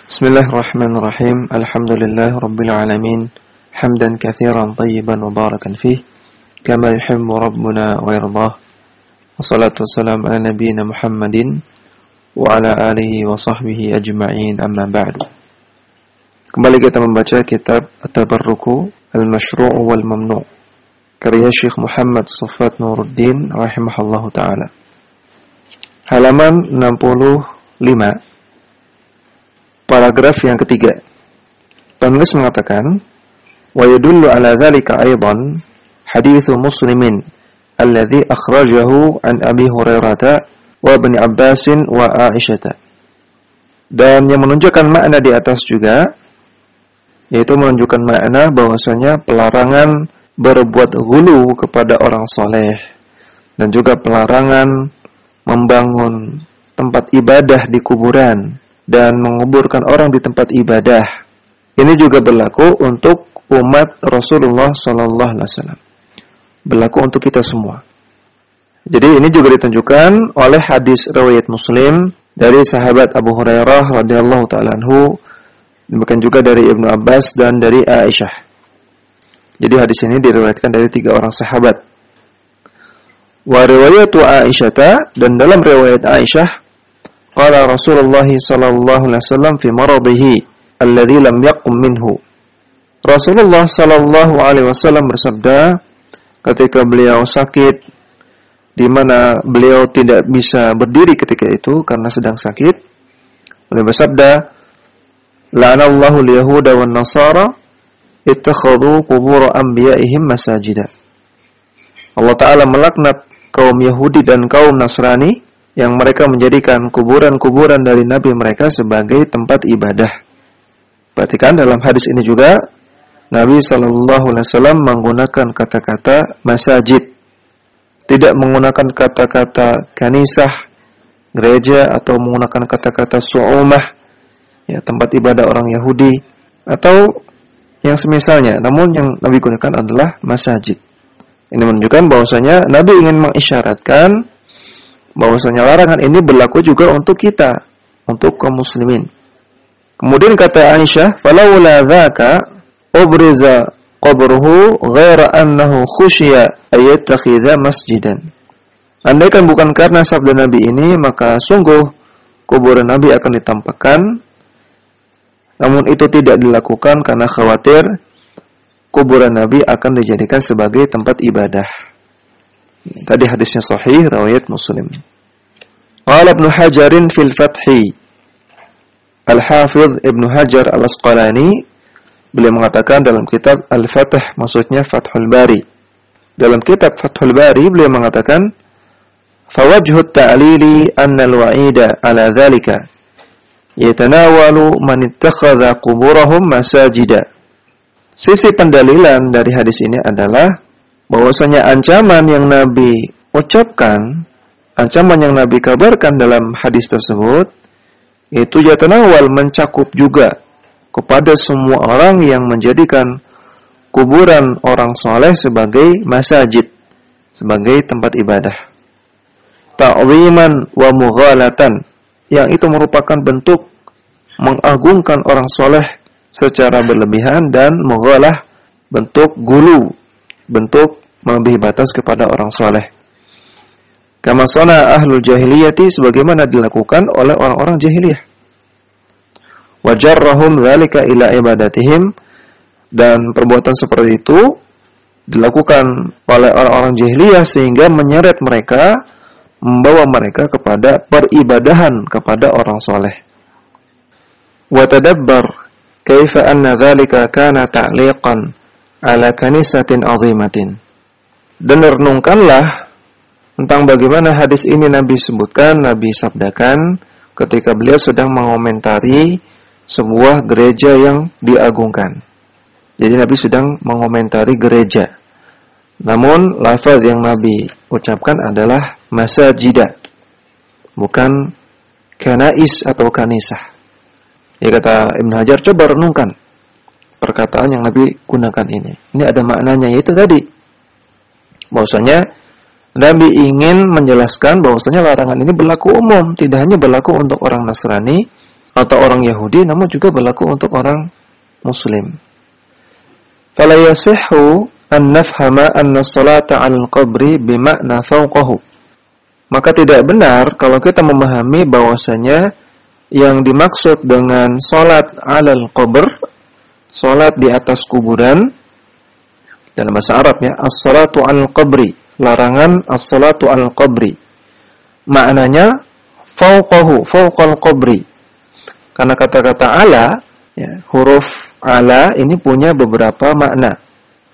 Bismillahirrahmanirrahim. Alhamdulillah Rabbil Alamin. Hamdan kathiran tayyiban mubarakan fih. Kama yuhibbu Rabbuna wa yardah. Wassalatu wassalamu ala nabiyyina Muhammadin wa ala alihi wa sahbihi ajma'in, amma ba'du. Kembali kita membaca kitab At-Tabarruku Al-Mashru' wal Mamnu' karya Syekh Muhammad Safwat Nuruddin rahimahullahu ta'ala. Halaman 65, paragraf yang ketiga. Penulis mengatakan, wa yadullu ala dzalika aidan haditsu Muslimin alladhi akhrajahu an Abi Hurairah wa Ibn Abbas wa Aisyah. Dan yang menunjukkan makna di atas juga, yaitu menunjukkan makna bahwasanya pelarangan berbuat ghulu kepada orang soleh dan juga pelarangan membangun tempat ibadah di kuburan dan menguburkan orang di tempat ibadah. Ini juga berlaku untuk umat Rasulullah SAW. Berlaku untuk kita semua. Jadi ini juga ditunjukkan oleh hadis riwayat Muslim dari sahabat Abu Hurairah radhiyallahu ta'ala anhu, demikian juga dari Ibnu Abbas dan dari Aisyah. Jadi hadis ini diriwayatkan dari 3 orang sahabat. Wa riwayatu Aisyah, dan dalam riwayat Aisyah, qala Rasulullah sallallahu alaihi wasallam fi maradihi alladhi lam yaqum minhu. Rasulullah sallallahu alaihi wasallam bersabda ketika beliau sakit, di mana beliau tidak bisa berdiri ketika itu karena sedang sakit. Beliau bersabda, la'anallahu al-yahuda wan nasara ittakhadhu qubur anbiya'ihim masajida. Allah Ta'ala melaknat kaum Yahudi dan kaum Nasrani yang mereka menjadikan kuburan-kuburan dari nabi mereka sebagai tempat ibadah. Perhatikan dalam hadis ini juga Nabi SAW menggunakan kata-kata masajid, tidak menggunakan kata-kata kanisah, gereja, atau menggunakan kata-kata su'umah, ya, tempat ibadah orang Yahudi, atau yang semisalnya. Namun yang Nabi gunakan adalah masajid. Ini menunjukkan bahwasanya Nabi ingin mengisyaratkan bahwasanya larangan ini berlaku juga untuk kita, untuk kaum muslimin. Kemudian kata Aisyah, "Falawla dzaka ubriza qabruhu ghaira annahu khushiya ayattakhidha masjidan." Andaikan bukan karena sabda Nabi ini, maka sungguh kuburan Nabi akan ditampakkan. Namun itu tidak dilakukan karena khawatir kuburan Nabi akan dijadikan sebagai tempat ibadah. Tadi hadisnya sahih riwayat Muslim. Qala Ibnu Hajarin fil Fathi. Al-Hafidh Ibnu Hajar Al-Asqalani beliau mengatakan dalam kitab Al-Fath, maksudnya Fathul Bari. Dalam kitab Fathul Bari beliau mengatakan, "Fawajhu at-ta'lili anna al-wa'ida 'ala dzalika yatanawalu man ittakhadha quburahum masajida." Sisi pendalilan dari hadis ini adalah bahwasanya ancaman yang Nabi ucapkan, ancaman yang Nabi kabarkan dalam hadis tersebut, itu yatanawal, mencakup juga kepada semua orang yang menjadikan kuburan orang soleh sebagai masajid, sebagai tempat ibadah. Ta'ziman wa mughalatan, yang itu merupakan bentuk mengagungkan orang soleh secara berlebihan, dan mughalah, bentuk gulu, bentuk melebihi batas kepada orang soleh. Kama sana ahlul jahiliyati, sebagaimana dilakukan oleh orang-orang jahiliyah. Wajarrahum dzalika ila ibadatihim, dan perbuatan seperti itu dilakukan oleh orang-orang jahiliyah sehingga menyeret mereka, membawa mereka kepada peribadahan kepada orang soleh. Wa tadabbar kaifa anna dzalika kana ta'liqan ala kanisatin 'azimatin. Dan renungkanlah tentang bagaimana hadis ini Nabi sebutkan, Nabi sabdakan ketika beliau sedang mengomentari sebuah gereja yang diagungkan. Jadi Nabi sedang mengomentari gereja. Namun lafaz yang Nabi ucapkan adalah masajida, bukan kanais atau kanisah. Ya, kata Ibnu Hajar, coba renungkan perkataan yang Nabi gunakan ini. Ini ada maknanya, yaitu tadi bahwasanya Nabi ingin menjelaskan bahwasanya larangan ini berlaku umum, tidak hanya berlaku untuk orang Nasrani, atau orang Yahudi, namun juga berlaku untuk orang Muslim. Fala yasihhu an nafhama anna salata 'alal qabri bima'na fawqahu. Maka tidak benar kalau kita memahami bahwasanya yang dimaksud dengan salat 'alal qabr, salat di atas kuburan, dalam bahasa Arab ya, as-salatu 'alal qabri, larangan as-salatu 'alal qabri. Maknanya fawqahu, fawqal qabri. Karena kata-kata ala, ya, huruf ala ini punya beberapa makna.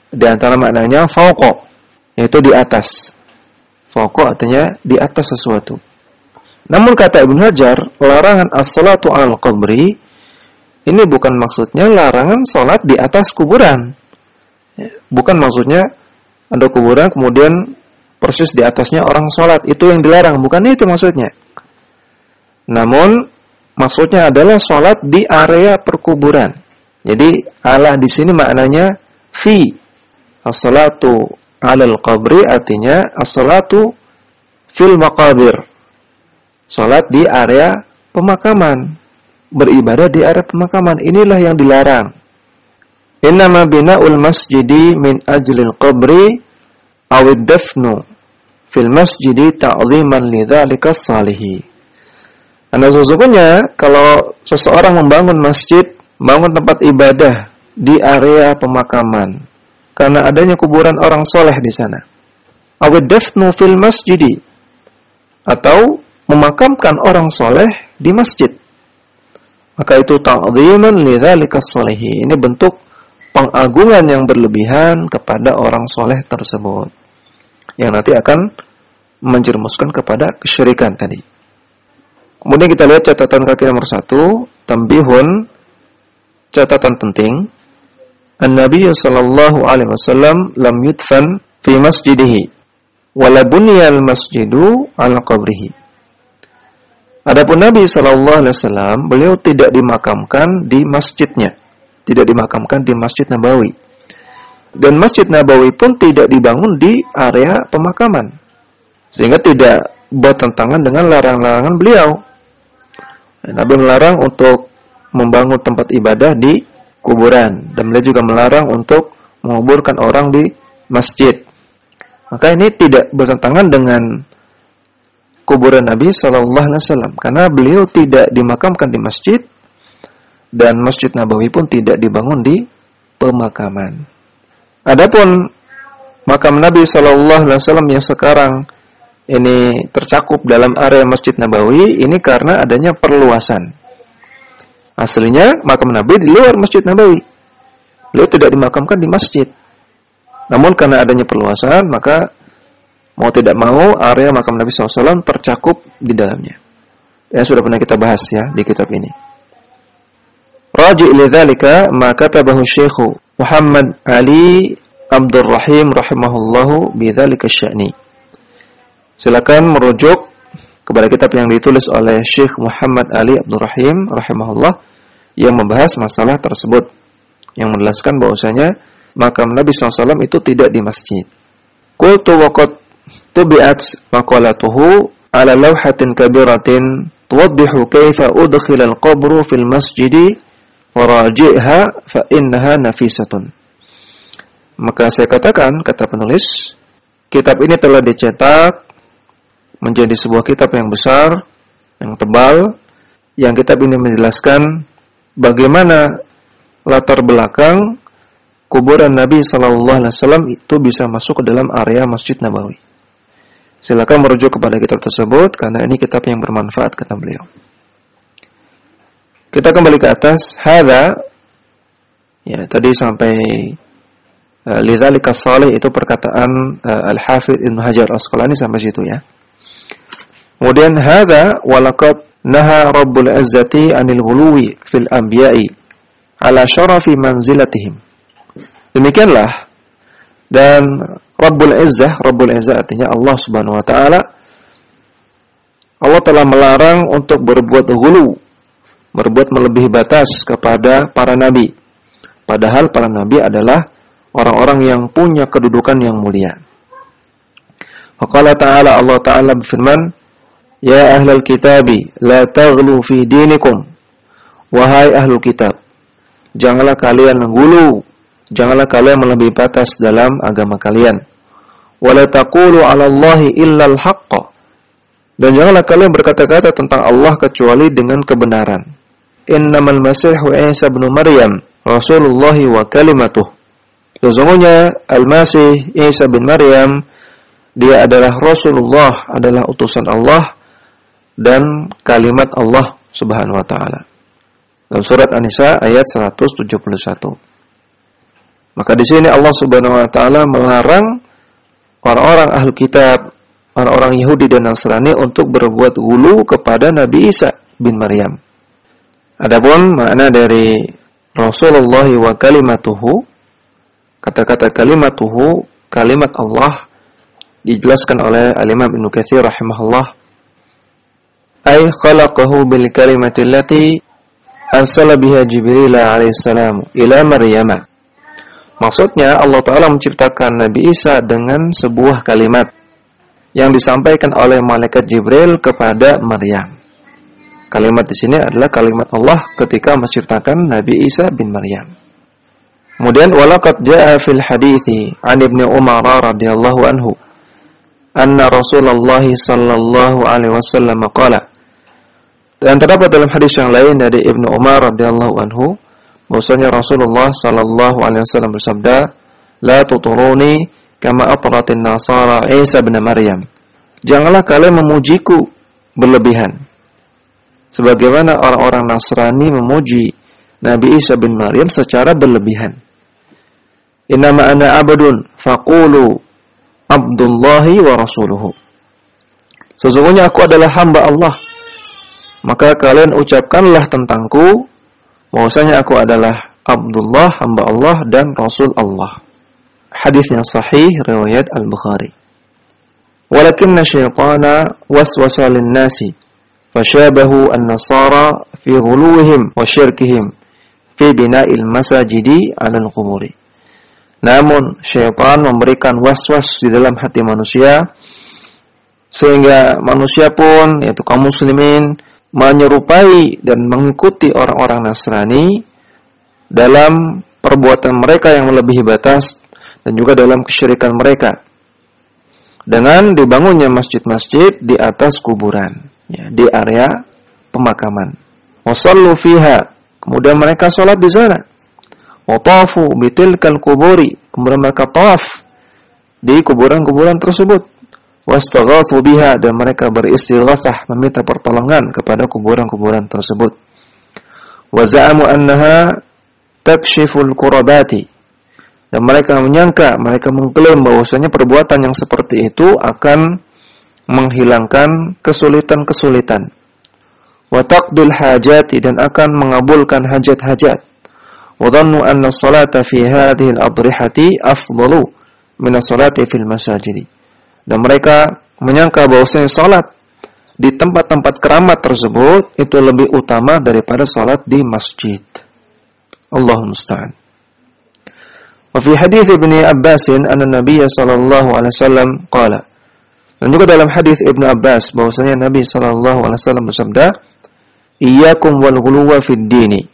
Di antara maknanya fawqa, yaitu di atas. Fawqa artinya di atas sesuatu. Namun kata Ibnu Hajar, larangan as-salatu 'alal qabri ini bukan maksudnya larangan salat di atas kuburan. Bukan maksudnya ada kuburan kemudian persis di atasnya orang salat, itu yang dilarang, bukan itu maksudnya. Namun maksudnya adalah salat di area perkuburan. Jadi ala di sini maknanya fi. As-salatu 'alal qabri artinya as-salatu fil maqabir. Salat di area pemakaman. Beribadah di area pemakaman. Inilah yang dilarang. Innama bina'ul masjidi min ajlil qabri awid dafnu fil masjidi ta'ziman lidzalika salihi. Karena sesungguhnya kalau seseorang membangun masjid, bangun tempat ibadah di area pemakaman, karena adanya kuburan orang soleh di sana. Awid dafnu fil masjidi, atau memakamkan orang soleh di masjid. Maka itu ta'ziman lidzalika salihi. Ini bentuk pengagungan yang berlebihan kepada orang soleh tersebut, yang nanti akan menjerumuskan kepada kesyirikan tadi. Kemudian kita lihat catatan kaki nomor 1, tambihun, catatan penting. An-Nabi sallallahu alaihi wasallam lam yudfan fi masjidihi wala buniyal masjidu ala qabrihi. Adapun Nabi sallallahu alaihi wasallam, beliau tidak dimakamkan di masjidnya, tidak dimakamkan di Masjid Nabawi. Dan Masjid Nabawi pun tidak dibangun di area pemakaman. Sehingga tidak bertentangan dengan larangan-larangan beliau. Nabi melarang untuk membangun tempat ibadah di kuburan, dan beliau juga melarang untuk menguburkan orang di masjid. Maka ini tidak bertentangan dengan kuburan Nabi sallallahu alaihi wasallam, karena beliau tidak dimakamkan di masjid dan Masjid Nabawi pun tidak dibangun di pemakaman. Adapun makam Nabi sallallahu alaihi wasallam yang sekarang ini tercakup dalam area Masjid Nabawi, ini karena adanya perluasan. Aslinya makam Nabi di luar Masjid Nabawi. Beliau tidak dimakamkan di masjid. Namun karena adanya perluasan, maka mau tidak mau area makam Nabi SAW tercakup di dalamnya. Ya, sudah pernah kita bahas ya di kitab ini. Raji' lidzalika ma katabahu Syekh Muhammad Ali Abdul Rahim rahimahullahu bidzalika sya'ni. Silakan merujuk kepada kitab yang ditulis oleh Syekh Muhammad Ali Abdul Rahim rahimahullah yang membahas masalah tersebut, yang menjelaskan bahwasanya makam Nabi SAW itu tidak di masjid. Qultu wa qad tubi'at maqalatuhu ala lawhatin kabiratin tuwaddihu kaifa udkhila al-qabru fil masjidi wa raji'ha fa innaha nafisatun. Maka saya katakan, kata penulis, kitab ini telah dicetak menjadi sebuah kitab yang besar, yang tebal, yang kitab ini menjelaskan bagaimana latar belakang kuburan Nabi SAW itu bisa masuk ke dalam area Masjid Nabawi. Silakan merujuk kepada kitab tersebut, karena ini kitab yang bermanfaat, kata beliau. Kita kembali ke atas. Hadza, ya tadi sampai lidzalika salih, itu perkataan Al-Hafidz Ibnu Hajar Asqalani sampai situ ya. Kemudian hadza walaqad naha Rabbul Izzati 'anil ghuluwi fil anbiya'i 'ala syarafi manzilatihim. Demikianlah, dan Rabbul Izzah artinya Allah Subhanahu wa taala, Allah telah melarang untuk berbuat ghulu, berbuat melebihi batas kepada para nabi. Padahal para nabi adalah orang-orang yang punya kedudukan yang mulia. Faqala ta'ala, Allah Ta'ala berfirman, Ya ahlal kitabi, la taghlu fi dinikum, wahai ahlul kitab, janganlah kalian menggulu, janganlah kalian melebihi batas dalam agama kalian. Wala taqulu 'ala Allahi illa al-haqq. Dan janganlah kalian berkata-kata tentang Allah kecuali dengan kebenaran. Innamal Masihu Isa bin Maryam Rasulullah wa kalimatuh. Sesungguhnya Al-Masih Isa bin Maryam, dia adalah Rasulullah, adalah utusan Allah dan kalimat Allah Subhanahu wa taala. Dalam surat An-Nisa ayat 171. Maka di sini Allah Subhanahu wa taala melarang orang-orang ahli kitab, orang-orang Yahudi dan Nasrani untuk berbuat ghulu kepada Nabi Isa bin Maryam. Adapun makna dari Rasulullah wa kalimatuhu, kata-kata kalimatuhu, kalimat Allah, dijelaskan oleh Al-Imam Ibnu Katsir rahimahullah, ay khalaqahu bil kalimati allati arsala biha Jibril alaihi salam ila Maryam. Maksudnya Allah Ta'ala menciptakan Nabi Isa dengan sebuah kalimat yang disampaikan oleh malaikat Jibril kepada Maryam. Kalimat di sini adalah kalimat Allah ketika menciptakan Nabi Isa bin Maryam. Kemudian walaqad jaa fil hadithi an Ibnu Umar radhiyallahu anhu anna Rasulullah sallallahu alaihi wasallam qala. Dan terdapat dalam hadis yang lain dari Ibnu Umar radhiyallahu anhu bahwasanya Rasulullah sallallahu alaihi wasallam bersabda, "La tuturuni kama atratin nasara Isa bin Maryam." Janganlah kalian memujiku berlebihan sebagaimana orang-orang Nasrani memuji Nabi Isa bin Maryam secara berlebihan. Innama ana abdun faqulu abdullahi wa rasuluhu. Sesungguhnya aku adalah hamba Allah, maka kalian ucapkanlah tentangku bahwasanya aku adalah Abdullah, hamba Allah dan Rasul Allah. Hadisnya sahih riwayat Al-Bukhari. Walakinna syaitana waswasa lin-nasi fashabahu an-nasara fi ghuluwihim wa syirkihim fi bina'il masajidi 'alal quburi. Namun syaitan memberikan waswas di dalam hati manusia sehingga manusia pun, yaitu kaum muslimin, menyerupai dan mengikuti orang-orang Nasrani dalam perbuatan mereka yang melebihi batas dan juga dalam kesyirikan mereka dengan dibangunnya masjid-masjid di atas kuburan, ya, di area pemakaman. Wasallu fiha, kemudian mereka sholat di sana. Watafu bitilkal kuburi, kemudian mereka tawaf di kuburan-kuburan tersebut. Wastaghathu biha, dan mereka beristighatsah meminta pertolongan kepada kuburan-kuburan tersebut. Wa za'amu annaha takshiful kurabati, dan mereka menyangka, mereka mengklaim bahwasanya perbuatan yang seperti itu akan menghilangkan kesulitan-kesulitan. Wa taqdil hajati, dan akan mengabulkan hajat-hajat. Wa dhannu anna as-salata fi hadhihi al-adrihati afdalu min as-salati fil masajid. Dan mereka menyangka bahwasanya salat di tempat-tempat keramat tersebut itu lebih utama daripada salat di masjid. Allahumma musta'an. Wa fi hadits Ibnu Abbas anna Nabiy sallallahu alaihi wasallam qala. Dan juga dalam hadis Ibnu Abbas bahwasanya Nabi sallallahu alaihi wasallam bersabda, "Iyyakum wal ghuluwa fid dini."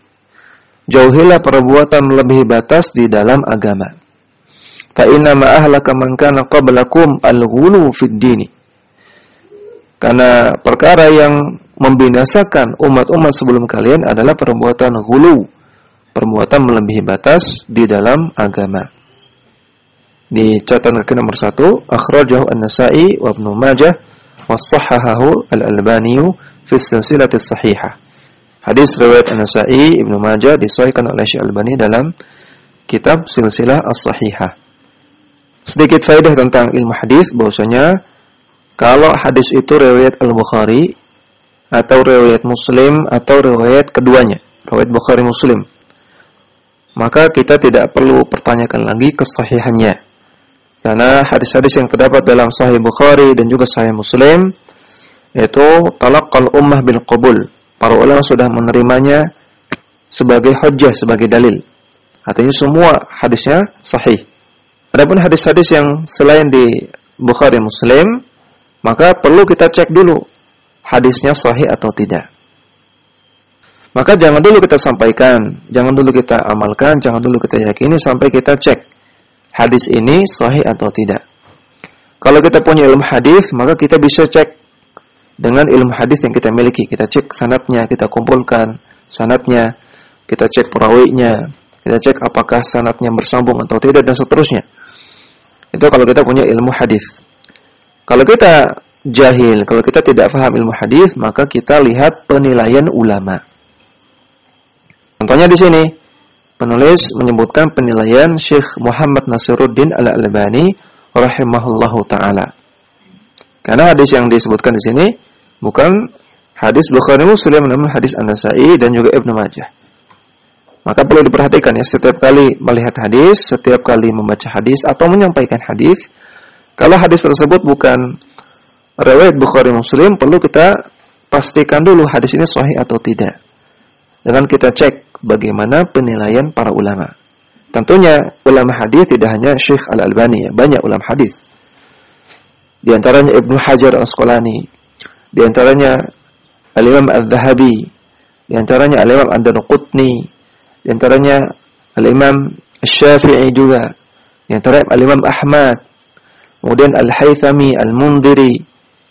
Jauhilah perbuatan melebihi batas di dalam agama. Fa inna ma ahlaka man kana qablakum al-ghulu fid dini. Karena perkara yang membinasakan umat-umat sebelum kalian adalah perbuatan ghulu, perbuatan melebihi batas di dalam agama. Di catatan kaki nomor 1, akhrajahu An-Nasa'i wa Ibnu Majah wa shahhahahu Al-Albani fi silsilah as-sahihah. Hadis riwayat An-Nasa'i, Ibnu Majah disahihkan oleh Syekh Al-Albani dalam kitab Silsilah As-Sahihah. Sedikit faedah tentang ilmu hadis bahwasanya kalau hadis itu riwayat Al-Bukhari atau riwayat Muslim atau riwayat keduanya, riwayat Bukhari Muslim, maka kita tidak perlu pertanyakan lagi kesahihannya. Karena hadis-hadis yang terdapat dalam Sahih Bukhari dan juga Sahih Muslim yaitu talaqqal ummah bil qabul. Para ulama sudah menerimanya sebagai hujjah, sebagai dalil. Artinya semua hadisnya sahih. Adapun hadis-hadis yang selain di Bukhari Muslim, maka perlu kita cek dulu hadisnya sahih atau tidak. Maka jangan dulu kita sampaikan, jangan dulu kita amalkan, jangan dulu kita yakini sampai kita cek hadis ini sahih atau tidak. Kalau kita punya ilmu hadis, maka kita bisa cek dengan ilmu hadis yang kita miliki. Kita cek sanadnya, kita kumpulkan sanadnya, kita cek perawinya, kita cek apakah sanadnya bersambung atau tidak dan seterusnya. Itu kalau kita punya ilmu hadis. Kalau kita jahil, kalau kita tidak paham ilmu hadis, maka kita lihat penilaian ulama. Contohnya di sini, penulis menyebutkan penilaian Syekh Muhammad Nasiruddin Al-Albani rahimahullahu taala. Karena hadis yang disebutkan di sini bukan hadis Bukhari Muslim, namun hadis An-Nasa'i dan juga Ibnu Majah. Maka perlu diperhatikan ya, setiap kali melihat hadis, setiap kali membaca hadis atau menyampaikan hadis, kalau hadis tersebut bukan riwayat Bukhari Muslim, perlu kita pastikan dulu hadis ini sahih atau tidak. Dengan kita cek bagaimana penilaian para ulama. Tentunya ulama hadis tidak hanya Syekh Al-Albani, ya, banyak ulama hadis. Di antaranya Ibnu Hajar Al-Asqalani, di antaranya Al-Imam Al-Zahabi, di antaranya Al-Imam Ad-Darqutni, di antaranya Al-Imam Asy-Syafi'i juga, di antaranya Al-Imam Ahmad, kemudian Al-Haythami, Al-Mundhiri,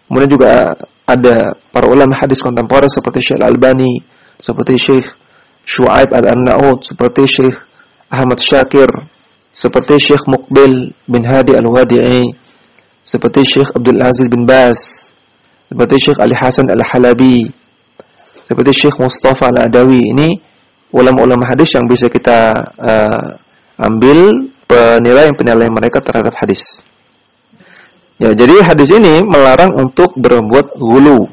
kemudian juga ada para ulama hadis kontemporer seperti Syekh Al-Albani, seperti Syekh Syu'aib Al-Arnaud, seperti Syekh Ahmad Syakir, seperti Syekh Muqbil bin Hadi Al-Wadi'i, seperti Syekh Abdul Aziz bin Baz, seperti Syekh Ali Hasan Al-Halabi, seperti Syekh Mustafa Al-Adawi. Ini ulama-ulama hadis yang bisa kita ambil penilaian mereka terhadap hadis. Ya, jadi hadis ini melarang untuk berbuat ghulu,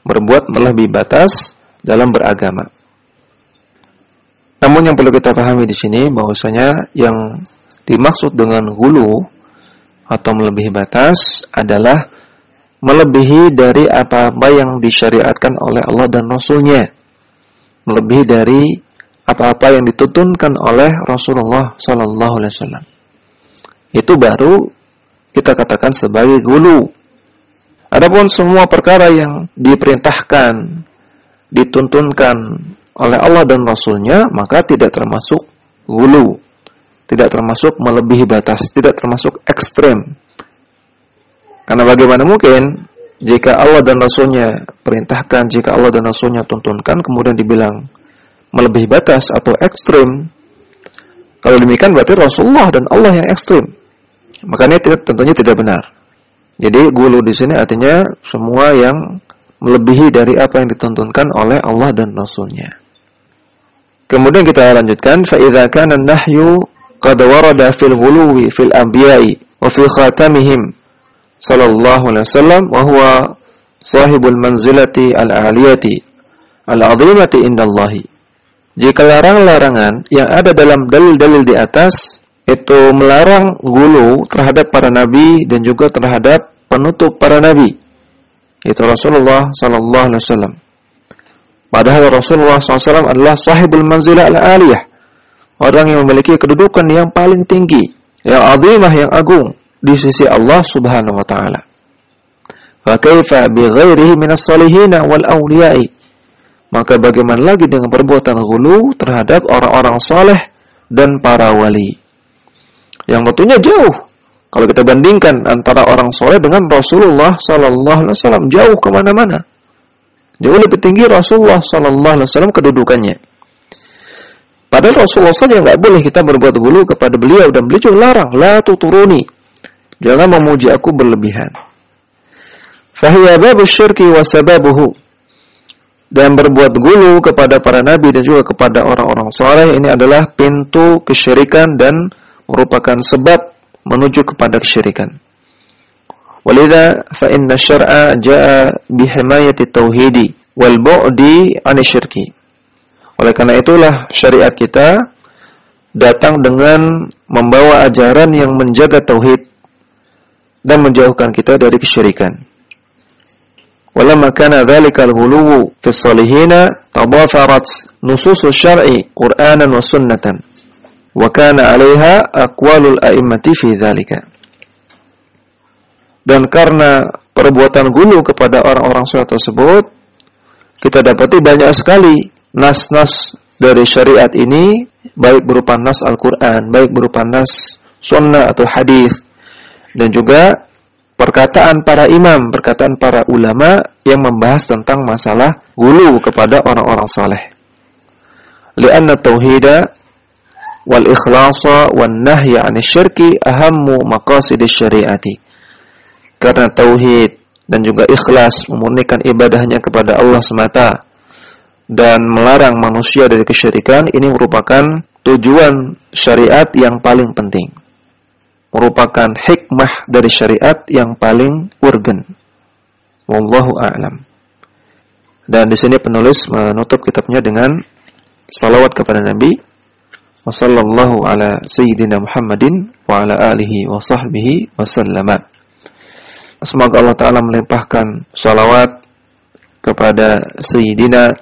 berbuat melebihi batas dalam beragama. Namun yang perlu kita pahami di sini bahwasanya yang dimaksud dengan ghulu atau melebihi batas adalah melebihi dari apa-apa yang disyariatkan oleh Allah dan Rasul-Nya, melebihi dari apa-apa yang dituntunkan oleh Rasulullah SAW. Itu baru kita katakan sebagai ghulu. Adapun semua perkara yang diperintahkan, dituntunkan oleh Allah dan Rasul-Nya, maka tidak termasuk ghulu, tidak termasuk melebihi batas, tidak termasuk ekstrem. Karena bagaimana mungkin jika Allah dan Rasul-Nya perintahkan, jika Allah dan Rasul-Nya tuntunkan, kemudian dibilang melebihi batas atau ekstrem? Kalau demikian berarti Rasulullah dan Allah yang ekstrem. Makanya tentunya tidak benar. Jadi ghulu di sini artinya semua yang melebihi dari apa yang dituntunkan oleh Allah dan Rasul-Nya. Kemudian kita lanjutkan, fa idza kana an-nahyu qad warada fil ghuluwi fil anbiya'i wa fi khatamihim sallallahu alaihi wasallam wa huwa sahibul manzilati al-'aliyati al-'azimati indallahi. Jika larangan-larangan yang ada dalam dalil-dalil di atas itu melarang ghulu terhadap para nabi dan juga terhadap penutup para nabi, itu Rasulullah sallallahu alaihi wasallam. Padahal Rasulullah SAW adalah sahibul manzilah al-aliyah, orang yang memiliki kedudukan yang paling tinggi, yang azimah, yang agung di sisi Allah Subhanahu wa taala. Fa kaifa bi ghairihi minas salihin wal awliya'i? Maka bagaimana lagi dengan perbuatan ghulu terhadap orang-orang saleh dan para wali? Yang tentunya jauh. Kalau kita bandingkan antara orang saleh dengan Rasulullah sallallahu alaihi wasallam, jauh kemana-mana. Jauh lebih tinggi Rasulullah sallallahu alaihi wasallam kedudukannya. Padahal Rasulullah saja enggak boleh kita berbuat ghulu kepada beliau, dan beliau larang, la tuturuni. Jangan memuji aku berlebihan. Fahiya babu syirki wa sababuhu. Dan berbuat ghulu kepada para nabi dan juga kepada orang-orang saleh ini adalah pintu kesyirikan dan merupakan sebab menuju kepada kesyirikan. Walidha fa inna syar'a jaa bihimayati tauhidi wal bu'di 'ani syirki. Oleh karena itulah syariat kita datang dengan membawa ajaran yang menjaga tauhid dan menjauhkan kita dari kesyirikan. Walamma kana dzalika al-ghuluw fi as-salihina tadafarat nusus asy-syar'i Qur'anan wa sunnatan wa kana 'alaiha aqwalul a'immati fi dzalika. Dan karena perbuatan ghulu kepada orang-orang saleh tersebut, kita dapati banyak sekali nas-nas dari syariat ini, baik berupa nas Al-Quran, baik berupa nas sunnah atau hadis, dan juga perkataan para imam, perkataan para ulama yang membahas tentang masalah ghulu kepada orang-orang saleh. Lianna tauhida wal ikhlasa wan nahya 'anil syirki ahammu maqasidis syariati. Karena tauhid dan juga ikhlas, memurnikan ibadahnya kepada Allah semata, dan melarang manusia dari kesyirikan, ini merupakan tujuan syariat yang paling penting, merupakan hikmah dari syariat yang paling urgen. Wallahu a'lam. Dan di sini penulis menutup kitabnya dengan salawat kepada Nabi, wa sallallahu ala sayyidina Muhammadin wa ala alihi wa sahbihi wa sallama. Semoga Allah Ta'ala melimpahkan salawat kepada sayyidina,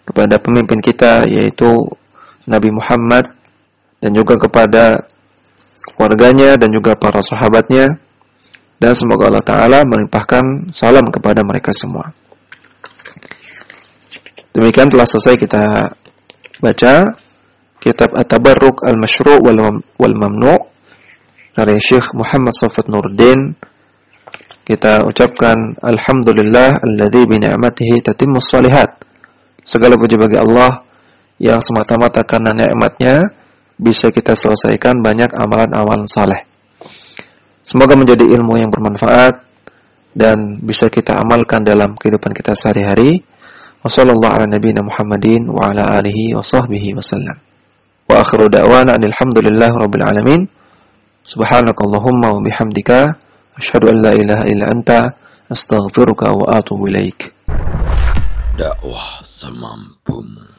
kepada pemimpin kita, yaitu Nabi Muhammad, dan juga kepada keluarganya dan juga para sahabatnya, dan semoga Allah Ta'ala melimpahkan salam kepada mereka semua. Demikian telah selesai kita baca kitab At-Tabarruk Al-Mashru' wal Mamnu' dari Syekh Muhammad Shafat Nuruddin. Kita ucapkan alhamdulillah alladzi bi ni'matihi tatimmus shalihat. Segala puji bagi Allah yang semata-mata karena nikmatnya bisa kita selesaikan banyak amalan-amalan saleh. Semoga menjadi ilmu yang bermanfaat dan bisa kita amalkan dalam kehidupan kita sehari-hari. Wassallallahu ala nabiyina Muhammadin wa ala alihi wa sahbihi wasallam. Wa akhiru da'wana alhamdulillahi rabbil alamin. Subhanakallahumma wa bihamdika asyhadu an la ilaha illa anta astaghfiruka wa atubu ilaik. Dakwah semampumu.